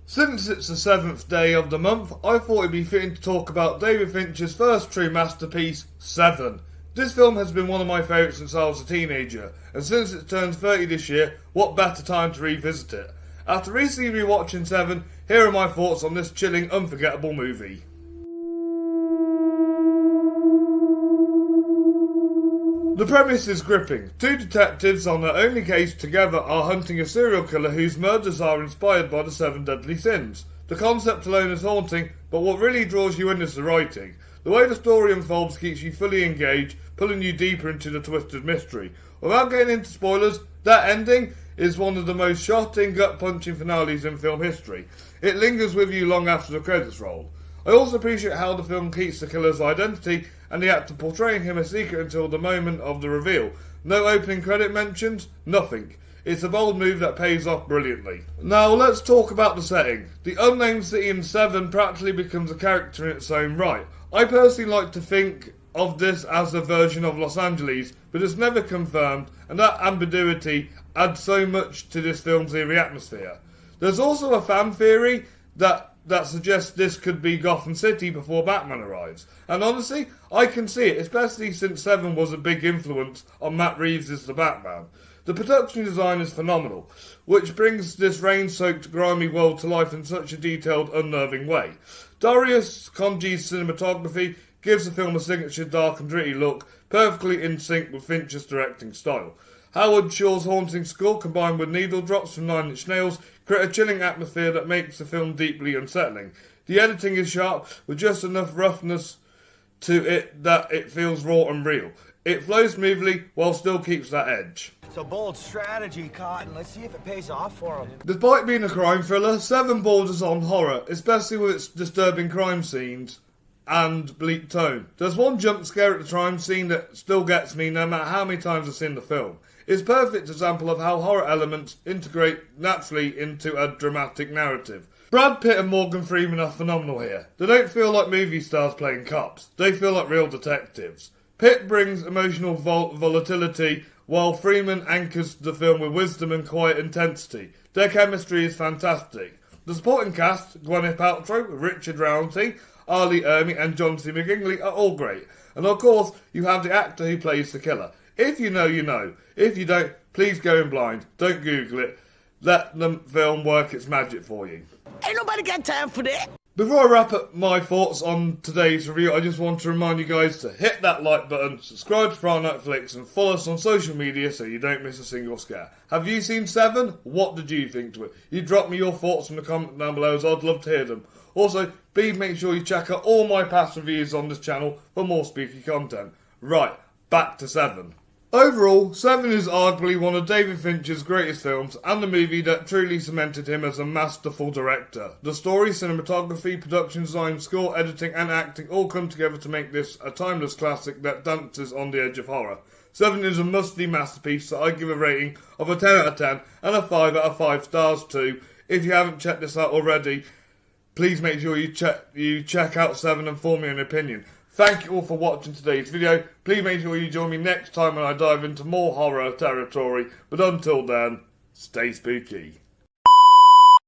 Since it's the 7th day of the month, I thought it'd be fitting to talk about David Fincher's first true masterpiece, Se7en. This film has been one of my favourites since I was a teenager, and since it turns 30 this year, what better time to revisit it? After recently rewatching Se7en, here are my thoughts on this chilling, unforgettable movie. The premise is gripping. Two detectives on their only case together are hunting a serial killer whose murders are inspired by the 7 deadly sins. The concept alone is haunting, but what really draws you in is the writing. The way the story unfolds keeps you fully engaged, pulling you deeper into the twisted mystery. Without getting into spoilers, that ending is one of the most shocking, gut-punching finales in film history. It lingers with you long after the credits roll. I also appreciate how the film keeps the killer's identity and the actor portraying him a secret until the moment of the reveal. No opening credit mentions, nothing. It's a bold move that pays off brilliantly. Now let's talk about the setting. The unnamed city in Se7en practically becomes a character in its own right. I personally like to think of this as a version of Los Angeles, but it's never confirmed, and that ambiguity adds so much to this film's eerie atmosphere. There's also a fan theory that suggests this could be Gotham City before Batman arrives. And honestly, I can see it, especially since Se7en was a big influence on Matt Reeves' The Batman. The production design is phenomenal, which brings this rain-soaked, grimy world to life in such a detailed, unnerving way. Darius Khondji's cinematography gives the film a signature dark and gritty look, perfectly in sync with Fincher's directing style. Howard Shore's haunting score, combined with needle drops from Nine Inch Nails, create a chilling atmosphere that makes the film deeply unsettling. The editing is sharp, with just enough roughness to it that it feels raw and real. It flows smoothly, while still keeps that edge. It's a bold strategy, Cotton. Let's see if it pays off for him. Despite being a crime thriller, Se7en borders on horror, especially with its disturbing crime scenes and bleak tone. There's one jump scare at the crime scene that still gets me no matter how many times I've seen the film. It's a perfect example of how horror elements integrate naturally into a dramatic narrative. Brad Pitt and Morgan Freeman are phenomenal here. They don't feel like movie stars playing cops, they feel like real detectives. Pitt brings emotional volatility, while Freeman anchors the film with wisdom and quiet intensity. Their chemistry is fantastic. The supporting cast, Gwyneth Paltrow, Richard Roundtree, Ali Ermey and John C. McGinley are all great. And of course, you have the actor who plays the killer. If you know, you know. If you don't, please go in blind. Don't Google it. Let the film work its magic for you. Ain't nobody got time for that. Before I wrap up my thoughts on today's review, I just want to remind you guys to hit that like button, subscribe to Flix, and follow us on social media so you don't miss a single scare. Have you seen Se7en? What did you think to it? You drop me your thoughts in the comment down below, as I'd love to hear them. Also, please make sure you check out all my past reviews on this channel for more spooky content. Right, back to Se7en. Overall, Se7en is arguably one of David Fincher's greatest films and the movie that truly cemented him as a masterful director. The story, cinematography, production design, score, editing and acting all come together to make this a timeless classic that dances on the edge of horror. Se7en is a must-see masterpiece that I give a rating of a 10 out of 10 and a 5 out of 5 stars too. If you haven't checked this out already, please make sure you check out Se7en and form me an opinion. Thank you all for watching today's video. Please make sure you join me next time when I dive into more horror territory. But until then, stay spooky.